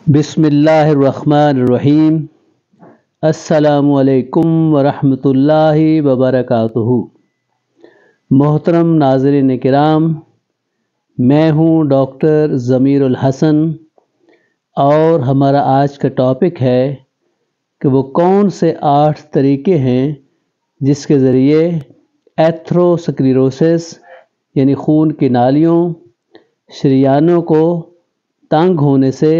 بسم اللہ الرحمن الرحیم۔ السلام علیکم ورحمۃ اللہ وبرکاتہ۔ محترم ناظرین کرام، میں ہوں ڈاکٹر ضمیر الحسن، اور ہمارا آج کا ٹاپک ہے کہ وہ کون سے 8 طریقے ہیں جس کے ذریعے ایتھروسکلیروسس یعنی خون کی نالیوں، شریانوں کو تنگ ہونے سے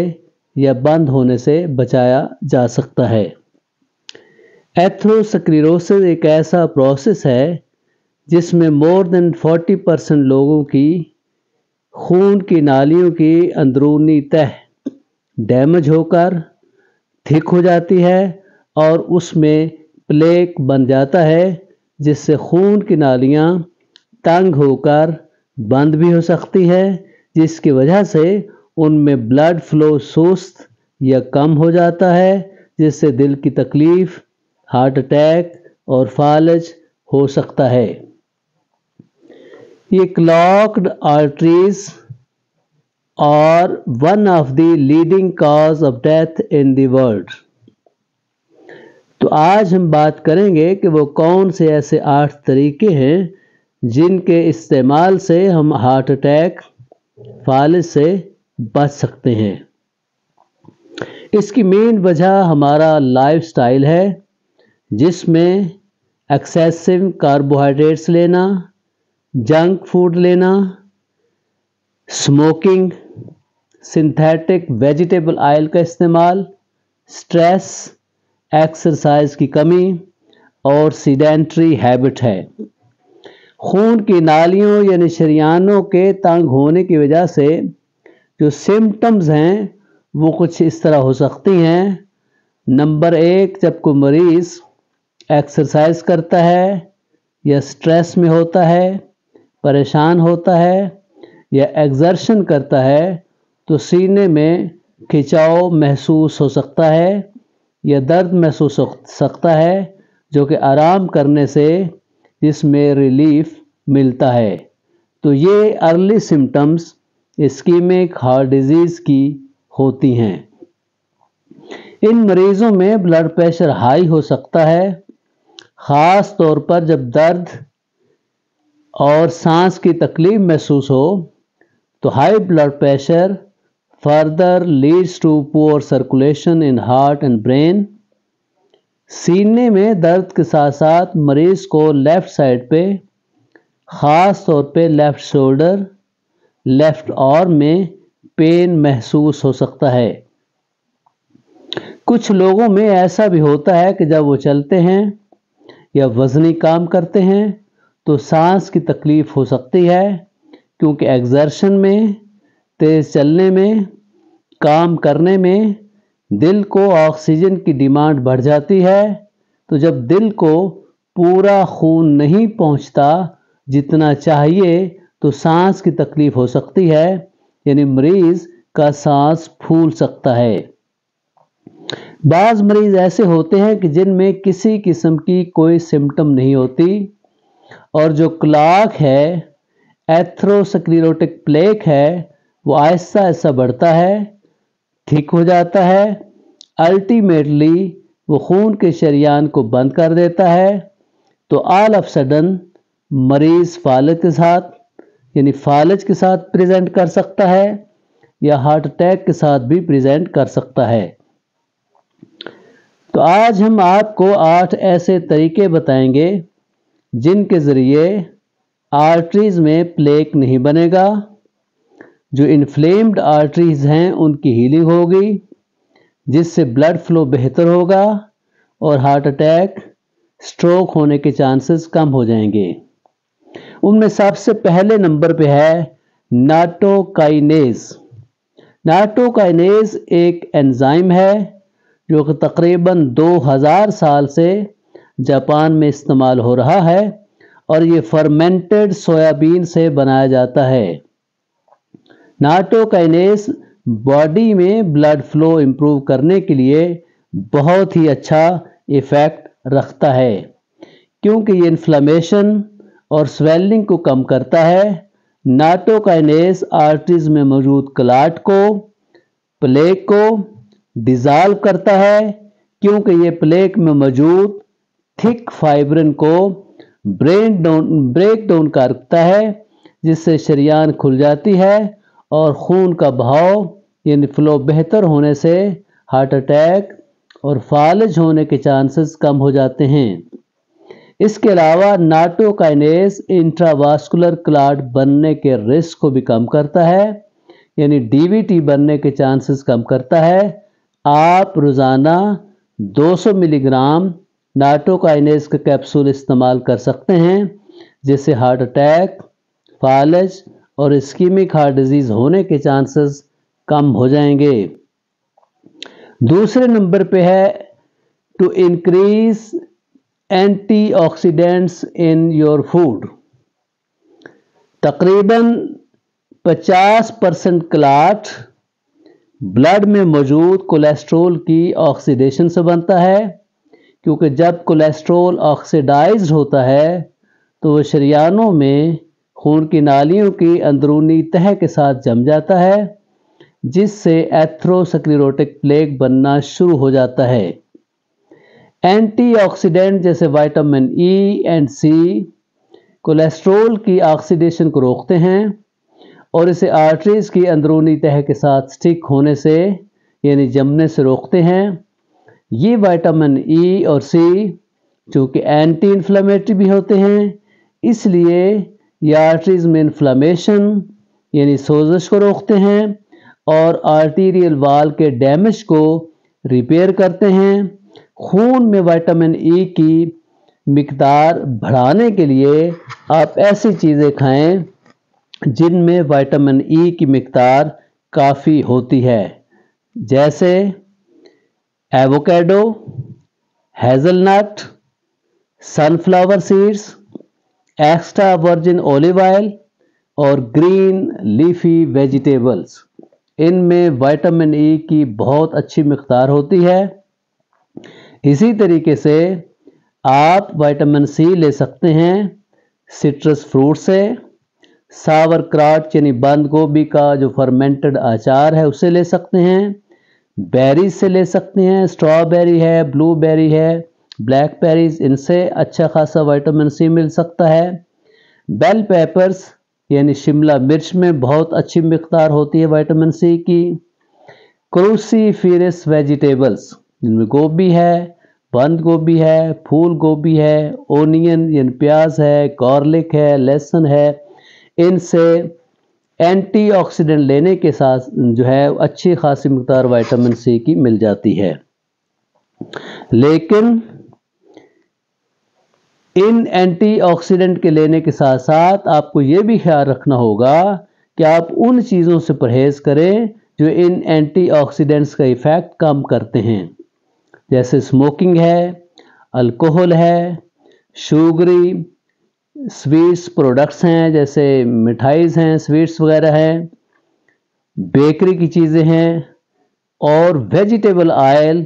یا بند ہونے سے بچایا جا سکتا ہے۔ ایتھروسکلیروسس ایک ایسا پروسیس ہے جس میں مور دین 40% لوگوں کی خون کی نالیوں کی اندرونی تہہ ڈیمیج ہو کر تھک ہو جاتی ہے اور اس میں پلیک بن جاتا ہے، جس سے خون کی نالیاں تنگ ہو کر بند بھی ہو سکتی ہے، جس کی وجہ سے ان میں بلڈ فلو سست یا کم ہو جاتا ہے، جس سے دل کی تکلیف، ہارٹ اٹیک اور فالج ہو سکتا ہے۔ یہ کلاگڈ آرٹریز اور one of the leading cause of death in the world. تو آج ہم بات کریں گے کہ وہ کون سے ایسے 8 طریقے ہیں جن کے استعمال سے ہم ہارٹ اٹیک، فالج سے بچ سکتے ہیں۔ اس کی مین وجہ ہمارا لائف سٹائل ہے، جس میں ایکسیسو کاربوہائیڈریٹس لینا، جنک فوڈ لینا، اسموکنگ، سنتھیٹک ویجیٹیبل آئل کا استعمال، سٹریس، ایکسرسائز کی کمی اور سیڈینٹری ہیبٹ ہے۔ خون کی نالیوں یعنی شریانوں کے تنگ ہونے کی وجہ سے جو سمٹمز ہیں وہ کچھ اس طرح ہو سکتی ہیں۔ نمبر 1، جب کوئی مریض ایکسرسائز کرتا ہے یا سٹریس میں ہوتا ہے، پریشان ہوتا ہے یا ایگزرشن کرتا ہے تو سینے میں کھچاؤ محسوس ہو سکتا ہے یا درد محسوس ہو سکتا ہے، جو کہ آرام کرنے سے اس میں ریلیف ملتا ہے۔ تو یہ ارلی سمٹمز اسکیمک ہارٹ ڈیزیز کی ہوتی ہیں۔ ان مریضوں میں بلڈ پریشر ہائی ہو سکتا ہے، خاص طور پر جب درد اور سانس کی تکلیف محسوس ہو۔ تو high blood pressure further leads to poor circulation in heart and brain. سینے میں درد کے ساتھ ساتھ مریض کو لیفٹ سائڈ پہ، خاص طور پہ لیفٹ شولڈر، لیفٹ آرم میں پین محسوس ہو سکتا ہے۔ کچھ لوگوں میں ایسا بھی ہوتا ہے کہ جب وہ چلتے ہیں یا وزنی کام کرتے ہیں تو سانس کی تکلیف ہو سکتی ہے، کیونکہ ایگزرشن میں، تیز چلنے میں، کام کرنے میں دل کو آکسیجن کی ڈیمانڈ بڑھ جاتی ہے۔ تو جب دل کو پورا خون نہیں پہنچتا جتنا چاہیے تو سانس کی تکلیف ہو سکتی ہے، یعنی مریض کا سانس پھول سکتا ہے۔ بعض مریض ایسے ہوتے ہیں کہ جن میں کسی قسم کی کوئی سمٹم نہیں ہوتی، اور جو کلاگ ہے، ایتھروسکلیروٹک پلیک ہے، وہ آہستہ آہستہ بڑھتا ہے، ٹھیک ہو جاتا ہے، الٹیمیٹلی وہ خون کے شریان کو بند کر دیتا ہے۔ تو آل آف سڈن مریض فالج کے ساتھ یعنی فالج کے ساتھ پریزنٹ کر سکتا ہے یا ہارٹ اٹیک کے ساتھ بھی پریزنٹ کر سکتا ہے۔ تو آج ہم آپ کو 8 ایسے طریقے بتائیں گے جن کے ذریعے آرٹریز میں پلیک نہیں بنے گا، جو انفلیمڈ آرٹریز ہیں ان کی ہیلنگ ہوگی، جس سے بلڈ فلو بہتر ہوگا اور ہارٹ اٹیک، سٹروک ہونے کے چانسز کم ہو جائیں گے۔ ان میں سب سے پہلے نمبر پہ ہے ناٹوکائنیز۔ ناٹوکائنیز ایک انزائم ہے جو کہ تقریباً 2000 سال سے جاپان میں استعمال ہو رہا ہے، اور یہ فرمنٹڈ سویابین سے بنایا جاتا ہے۔ ناٹوکائنیز باڈی میں بلڈ فلو امپروو کرنے کے لیے بہت ہی اچھا ایفیکٹ رکھتا ہے، کیونکہ یہ انفلیمیشن اور سویلنگ کو کم کرتا ہے۔ ناٹوکائنیز آرٹریز میں موجود کلاٹ کو، پلیک کو डिज़ाल्व करता है, क्योंकि ये प्लेक में मौजूद थिक फाइब्रिन को ब्रेक डाउन करता है, जिससे शरीयान खुल जाती है और खून का बहाव यानी फ्लो बेहतर होने से हार्ट अटैक और फालज होने के चांसेस कम हो जाते हैं। इसके अलावा नाटोकाइनेज इंट्रावास्कुलर क्लॉट बनने के रिस्क को भी कम करता है, यानी डीवीटी बनने के चांसेस कम करता है। आप रोज़ाना 200 मिलीग्राम नाटोकाइनेज का कैप्सूल इस्तेमाल कर सकते हैं, जिससे हार्ट अटैक, फालज और इस्कीमिक हार्ट डिजीज़ होने के चांसेस कम हो जाएंगे। दूसरे नंबर पे है to increase antioxidants in your food. तकरीबन 50% क्लॉट ब्लड में मौजूद कोलेस्ट्रॉल की ऑक्सीडेशन से बनता है, क्योंकि जब कोलेस्ट्रॉल ऑक्सीडाइज्ड होता है तो वह शरीयानों में खून की नालियों की अंदरूनी तह के साथ जम जाता है, जिससे एथेरोस्क्लेरोटिक प्लेक बनना शुरू हो जाता है। एंटीऑक्सीडेंट जैसे vitamin E and C cholesterol की ऑक्सीडेशन को रोकते हैं और इसे आर्टरीज की अंदरूनी तह के साथ स्टिक होने से यानी जमने से रोकते हैं। ये विटामिन ई और सी चूँकि एंटी इन्फ्लेमेटरी भी होते हैं, इसलिए ये आर्टरीज में इन्फ्लेमेशन यानी सोजश को रोकते हैं और आर्टीरियल वाल के डैमेज को रिपेयर करते हैं। खून में विटामिन ई की मिकदार बढ़ाने के लिए आप ऐसी चीज़ें खाएं जिनमें विटामिन ई की मिकदार काफ़ी होती है, जैसे avocado, hazelnut, sunflower seeds, extra virgin olive oil और ग्रीन लीफी वेजिटेबल्स। इनमें विटामिन ई की बहुत अच्छी मिकदार होती है। इसी तरीके से आप विटामिन सी ले सकते हैं सिट्रस फ्रूट से, सावर क्राट यानी बंद गोभी का जो फर्मेंटेड अचार है उससे ले सकते हैं, बेरीज से ले सकते हैं, स्ट्रॉबेरी है, ब्लूबेरी है, ब्लैकबेरीज, इनसे अच्छा खासा विटामिन सी मिल सकता है। बेल पेपर्स यानी शिमला मिर्च में बहुत अच्छी मिकदार होती है विटामिन सी की। क्रूसीफेरस वेजिटेबल्स जिनमें गोभी है, बंद गोभी है, फूल गोभी है, ओनियन यानी प्याज है, गार्लिक है, लहसुन है, इनसे एंटीऑक्सीडेंट लेने के साथ जो है अच्छी खासी मिकदार विटामिन सी की मिल जाती है। लेकिन इन एंटीऑक्सीडेंट के लेने के साथ साथ आपको ये भी ख्याल रखना होगा कि आप उन चीज़ों से परहेज़ करें जो इन एंटीऑक्सीडेंट्स का इफ़ेक्ट कम करते हैं, जैसे स्मोकिंग है, अल्कोहल है, शुगरी स्वीट्स प्रोडक्ट्स हैं जैसे मिठाइज़ हैं, स्वीट्स वगैरह हैं, बेकरी की चीज़ें हैं और वेजिटेबल ऑयल।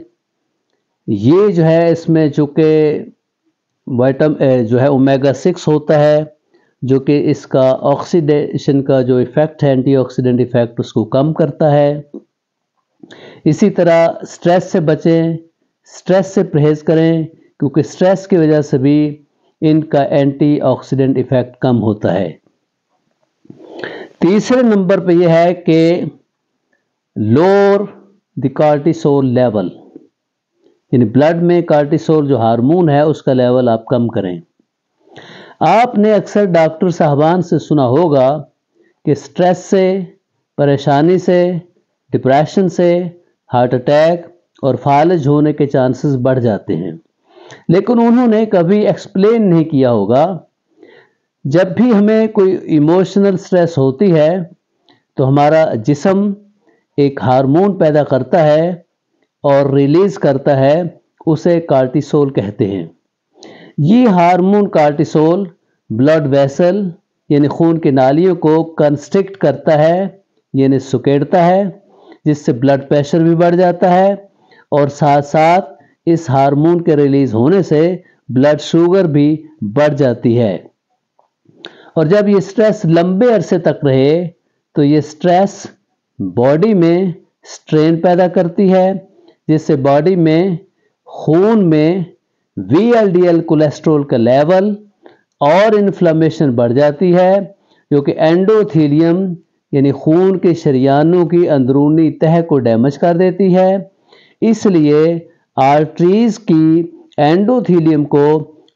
ये जो है इसमें चूँकि जो है ओमेगा 6 होता है, जो कि इसका ऑक्सीडेशन का जो इफ़ेक्ट है, एंटीऑक्सीडेंट इफ़ेक्ट, उसको कम करता है। इसी तरह स्ट्रेस से बचें, स्ट्रेस से परहेज़ करें, क्योंकि स्ट्रेस की वजह से भी इनका एंटीऑक्सीडेंट इफ़ेक्ट कम होता है। तीसरे नंबर पे यह है कि लोअर द कार्टिसोल लेवल, यानी ब्लड में कार्टिसोल जो हार्मोन है उसका लेवल आप कम करें। आपने अक्सर डॉक्टर साहबान से सुना होगा कि स्ट्रेस से, परेशानी से, डिप्रेशन से हार्ट अटैक और फालज होने के चांसेस बढ़ जाते हैं, लेकिन उन्होंने कभी एक्सप्लेन नहीं किया होगा जब भी हमें कोई इमोशनल स्ट्रेस होती है तो हमारा जिस्म एक हार्मोन पैदा करता है और रिलीज़ करता है, उसे कार्टिसोल कहते हैं। ये हार्मोन कार्टिसोल ब्लड वेसल यानी खून की नालियों को कंस्ट्रिक्ट करता है यानी सुकेड़ता है, जिससे ब्लड प्रेशर भी बढ़ जाता है और साथ साथ इस हार्मोन के रिलीज़ होने से ब्लड शुगर भी बढ़ जाती है। और जब ये स्ट्रेस लंबे अरसे तक रहे तो ये स्ट्रेस बॉडी में स्ट्रेन पैदा करती है जिससे बॉडी में खून में VLDL कोलेस्ट्रॉल का लेवल और इन्फ्लेमेशन बढ़ जाती है, जो कि एंडोथेलियम यानी खून के शरियानों की अंदरूनी तह को डैमेज कर देती है। इसलिए आर्टरीज की एंडोथेलियम को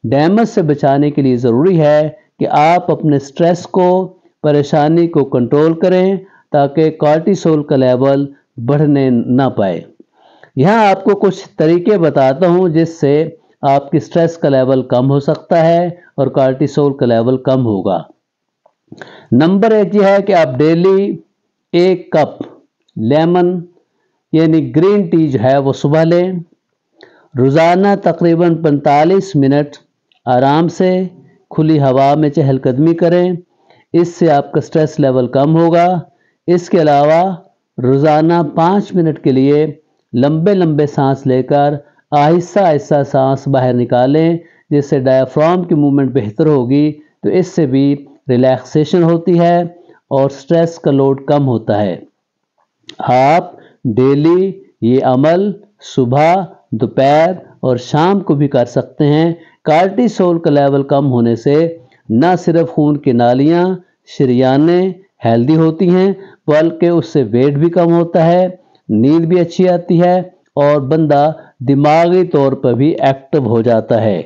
डैमेज से बचाने के लिए ज़रूरी है कि आप अपने स्ट्रेस को, परेशानी को कंट्रोल करें ताकि कॉर्टिसोल का लेवल बढ़ने ना पाए। यहाँ आपको कुछ तरीके बताता हूँ जिससे आपकी स्ट्रेस का लेवल कम हो सकता है और कॉर्टिसोल का लेवल कम होगा। नंबर 1 यह है कि आप डेली 1 कप लेमन यानी ग्रीन टी जो है वो सुबह लें। रोज़ाना तकरीबन 45 मिनट आराम से खुली हवा में चहलकदमी करें, इससे आपका स्ट्रेस लेवल कम होगा। इसके अलावा रोज़ाना 5 मिनट के लिए लंबे लंबे सांस लेकर आहिस्ता आहिस्ता सांस बाहर निकालें, जिससे डायफ्राम की मूवमेंट बेहतर होगी, तो इससे भी रिलैक्सेशन होती है और स्ट्रेस का लोड कम होता है। आप डेली ये अमल सुबह, दोपहर और शाम को भी कर सकते हैं। कॉर्टिसोल का लेवल कम होने से न सिर्फ खून की नालियाँ, शरियाने हेल्दी होती हैं, बल्कि उससे वेट भी कम होता है, नींद भी अच्छी आती है और बंदा दिमागी तौर पर भी एक्टिव हो जाता है।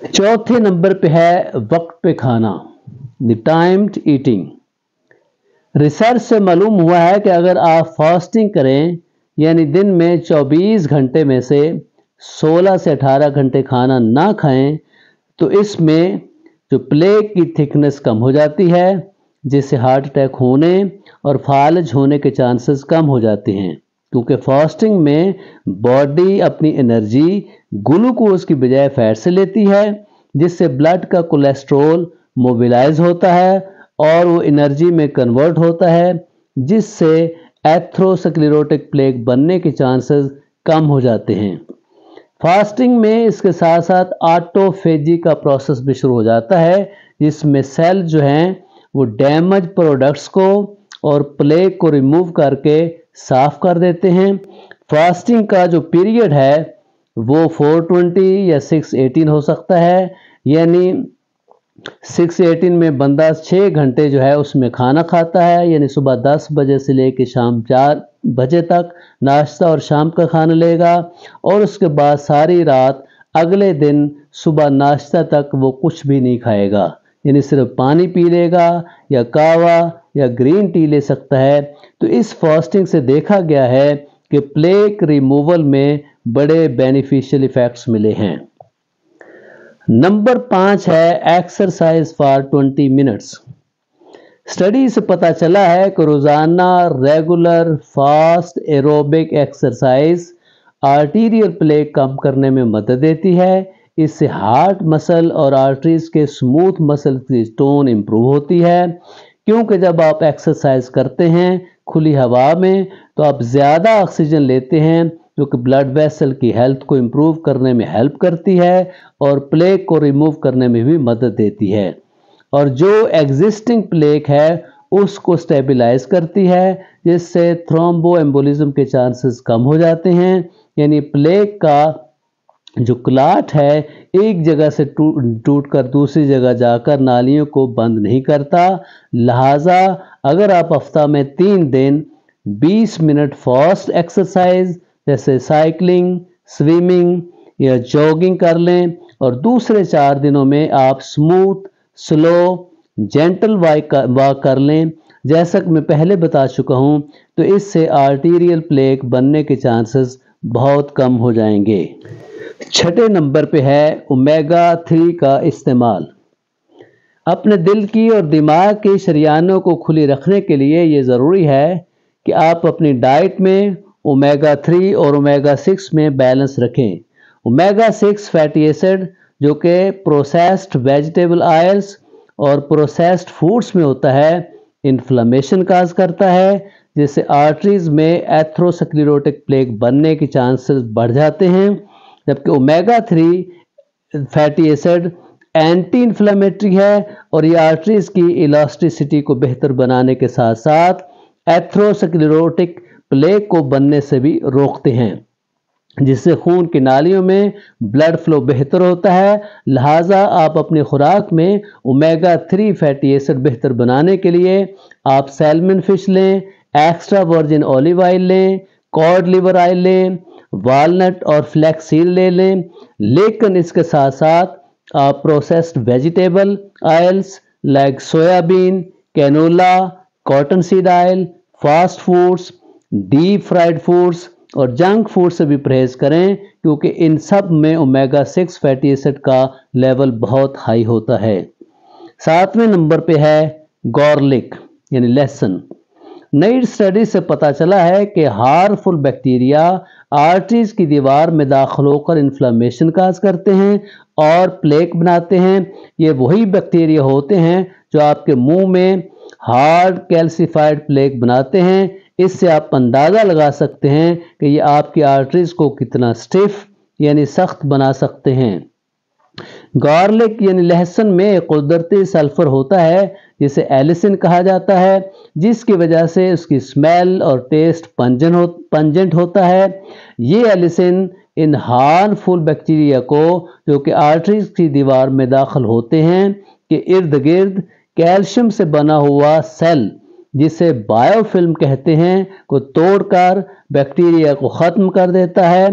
चौथे नंबर पे है वक्त पे खाना, द टाइम्ड ईटिंग। रिसर्च से मालूम हुआ है कि अगर आप फास्टिंग करें यानी दिन में 24 घंटे में से 16 से 18 घंटे खाना ना खाएं, तो इसमें जो प्लेग की थिकनेस कम हो जाती है, जिससे हार्ट अटैक होने और फालज होने के चांसेस कम हो जाते हैं, क्योंकि फास्टिंग में बॉडी अपनी एनर्जी ग्लूकोज की बजाय फैट से लेती है, जिससे ब्लड का कोलेस्ट्रॉल मोबिलाइज होता है और वो एनर्जी में कन्वर्ट होता है, जिससे एथेरोस्क्लेरोटिक प्लेग बनने के चांसेस कम हो जाते हैं। फास्टिंग में इसके साथ साथ ऑटोफेजी का प्रोसेस भी शुरू हो जाता है, जिसमें सेल जो हैं वो डैमेज प्रोडक्ट्स को और प्लेग को रिमूव करके साफ कर देते हैं। फास्टिंग का जो पीरियड है वो 420 या 618 हो सकता है, यानी 618 में बंदा 6 घंटे जो है उसमें खाना खाता है, यानी सुबह 10 बजे से लेकर शाम 4 बजे तक नाश्ता और शाम का खाना लेगा, और उसके बाद सारी रात अगले दिन सुबह नाश्ता तक वो कुछ भी नहीं खाएगा, यानी सिर्फ पानी पी लेगा या कावा या ग्रीन टी ले सकता है। तो इस फास्टिंग से देखा गया है कि प्लेग रिमूवल में बड़े बेनिफिशियल इफेक्ट्स मिले हैं। नंबर 5 है एक्सरसाइज फॉर 20 मिनट्स। स्टडी से पता चला है कि रोज़ाना regular fast aerobic exercise arterial plaque कम करने में मदद देती है। इससे हार्ट मसल और आर्टरीज के स्मूथ मसल की टोन इम्प्रूव होती है, क्योंकि जब आप एक्सरसाइज करते हैं खुली हवा में तो आप ज़्यादा ऑक्सीजन लेते हैं, जो कि ब्लड वेसल की हेल्थ को इम्प्रूव करने में हेल्प करती है और प्लेग को रिमूव करने में भी मदद देती है, और जो एग्जिस्टिंग प्लेग है उसको स्टेबलाइज करती है, जिससे थ्रोम्बो एम्बोलिज्म के चांसेस कम हो जाते हैं। यानी प्लेग का जो क्लाट है एक जगह से टूट कर दूसरी जगह जाकर नालियों को बंद नहीं करता। लिहाजा अगर आप हफ्ता में 3 दिन 20 मिनट फास्ट एक्सरसाइज जैसे साइकिलिंग, स्विमिंग या जॉगिंग कर लें, और दूसरे 4 दिनों में आप स्मूथ, स्लो, जेंटल वॉक कर लें, जैसा कि मैं पहले बता चुका हूं, तो इससे आर्टीरियल प्लेग बनने के चांसेस बहुत कम हो जाएंगे। छठे नंबर पे है ओमेगा 3 का इस्तेमाल। अपने दिल की और दिमाग की शरियानों को खुली रखने के लिए ये ज़रूरी है कि आप अपनी डाइट में ओमेगा 3 और ओमेगा 6 में बैलेंस रखें। ओमेगा 6 फैटी एसिड जो कि प्रोसेस्ड वेजिटेबल ऑयल्स और प्रोसेस्ड फूड्स में होता है, इन्फ्लेमेशन काज करता है, जिससे आर्टरीज में एथेरोस्क्लेरोटिक प्लेग बनने के चांसेस बढ़ जाते हैं, जबकि omega 3 fatty acid anti inflammatory है और ये आर्टरीज की इलास्टिसिटी को बेहतर बनाने के साथ साथ एथेरोस्क्लेरोटिक प्लेग को बनने से भी रोकते हैं, जिससे खून की नालियों में ब्लड फ्लो बेहतर होता है। लिहाजा आप अपनी खुराक में ओमेगा 3 फैटी एसिड बेहतर बनाने के लिए आप सैल्मन फिश लें, एक्स्ट्रा वर्जिन ऑलिव ऑयल लें, कॉड लिवर ऑयल लें, वालनट और फ्लैक्स सीड ले लें। लेकिन इसके साथ साथ आप processed vegetable oils like soybean, canola, cotton seed oil, fast foods, deep fried foods और जंक फूड से भी परहेज करें, क्योंकि इन सब में ओमेगा 6 फैटी एसिड का लेवल बहुत हाई होता है। 7वें नंबर पे है गार्लिक यानी लहसुन। नई स्टडी से पता चला है कि हार्मफुल बैक्टीरिया आर्टरीज की दीवार में दाखिल होकर इन्फ्लेमेशन काज करते हैं और प्लेक बनाते हैं। ये वही बैक्टीरिया होते हैं जो आपके मुंह में हार्ड कैल्सिफाइड प्लेक बनाते हैं। इससे आप अंदाज़ा लगा सकते हैं कि ये आपकी आर्टरीज को कितना स्टिफ यानी सख्त बना सकते हैं। गार्लिक यानी लहसुन में कुदरती सल्फर होता है जिसे एलिसिन कहा जाता है, जिसकी वजह से उसकी स्मेल और टेस्ट पंजेंट होता है। ये एलिसिन इन हार्मफुल बैक्टीरिया को जो कि आर्टरीज की दीवार में दाखिल होते हैं के इर्द गिर्द कैल्शियम से बना हुआ सेल जिसे बायोफिल्म कहते हैं को तोड़कर बैक्टीरिया को ख़त्म कर देता है,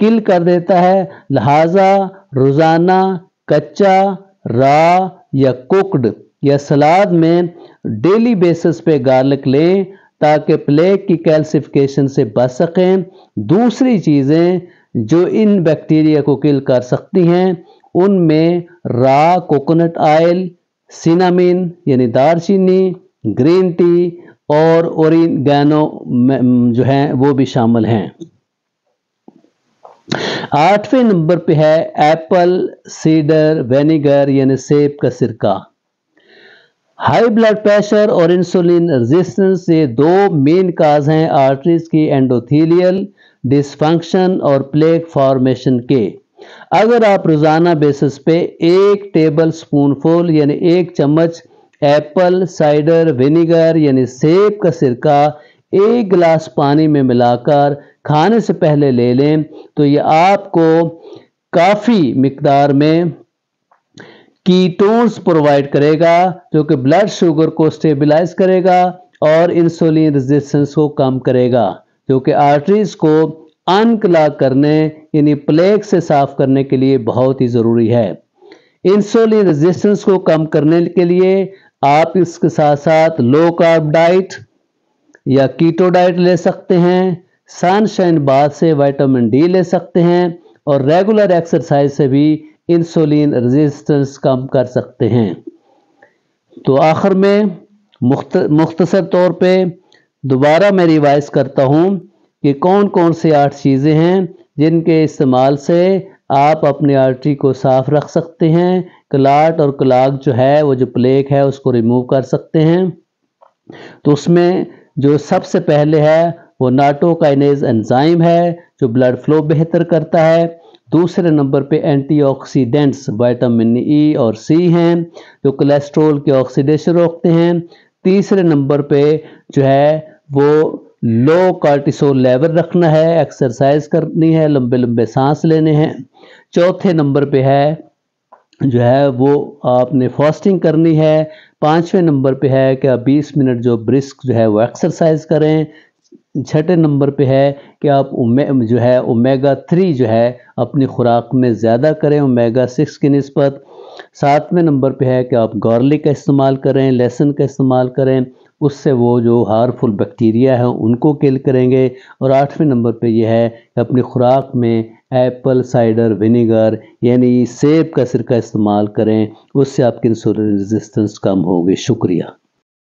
किल कर देता है। लिहाजा रोज़ाना कच्चा, रॉ या कुक्ड या सलाद में डेली बेसिस पे गार्लिक लें ताकि प्लेग की कैल्सिफिकेशन से बच सकें। दूसरी चीज़ें जो इन बैक्टीरिया को किल कर सकती हैं उनमें रॉ कोकोनट ऑयल, सिनामिन यानी दालचीनी, ग्रीन टी और ओरिगैनो जो हैं वो भी शामिल हैं। 8वें नंबर पे है एप्पल सीडर विनेगर यानी सेब का सिरका। हाई ब्लड प्रेशर और इंसुलिन रेजिस्टेंस ये दो मेन काज हैं आर्टरीज की एंडोथेलियल डिसफंक्शन और प्लेक फॉर्मेशन के। अगर आप रोजाना बेसिस पे 1 टेबल स्पूनफुल यानी 1 चम्मच एप्पल साइडर विनेगर यानी सेब का सिरका 1 गिलास पानी में मिलाकर खाने से पहले ले लें तो ये आपको काफ़ी मिकदार में कीटोन्स प्रोवाइड करेगा जो कि ब्लड शुगर को स्टेबलाइज करेगा और इंसुलिन रेजिस्टेंस को कम करेगा, जो कि आर्टरीज को अनक्लॉग करने यानी प्लेग से साफ करने के लिए बहुत ही ज़रूरी है। इंसुलिन रेजिस्टेंस को कम करने के लिए आप इसके साथ साथ लो कार्ब डाइट या कीटो डाइट ले सकते हैं, सनशाइन बाथ से विटामिन डी ले सकते हैं और रेगुलर एक्सरसाइज से भी इंसुलिन रेजिस्टेंस कम कर सकते हैं। तो आखिर में मुख्तसर तौर पे दोबारा मैं रिवाइज करता हूँ कि कौन कौन से 8 चीज़ें हैं जिनके इस्तेमाल से आप अपनी आर्टरी को साफ रख सकते हैं, क्लाट और क्लाग जो है वो जो प्लेक है उसको रिमूव कर सकते हैं। तो उसमें जो सबसे पहले है वो नाटोकाइनेज एंजाइम है जो ब्लड फ्लो बेहतर करता है। दूसरे नंबर पे एंटीऑक्सीडेंट्स विटामिन ई और सी हैं जो कोलेस्ट्रॉल के ऑक्सीडेशन रोकते हैं। तीसरे नंबर पे जो है वो लो कार्टिसोल लेवल रखना है, एक्सरसाइज करनी है, लंबे लंबे सांस लेने हैं। चौथे नंबर पे है जो है वो आपने फास्टिंग करनी है। 5वें नंबर पे है कि आप 20 मिनट जो ब्रिस्क जो है वो एक्सरसाइज करें। 6ठे नंबर पे है कि आप जो है ओमेगा 3 जो है अपनी खुराक में ज़्यादा करें ओमेगा 6 की निस्बत। 7वें नंबर पे है कि आप गार्लिक का इस्तेमाल करें, लहसुन का इस्तेमाल करें, उससे वो जो हार्मफुल बैक्टीरिया है उनको किल करेंगे। और 8वें नंबर पे ये है कि अपनी खुराक में एप्पल साइडर विनेगर यानी सेब का सिरका इस्तेमाल करें, उससे आपकी इंसुलिन रेजिस्टेंस कम होगी। शुक्रिया।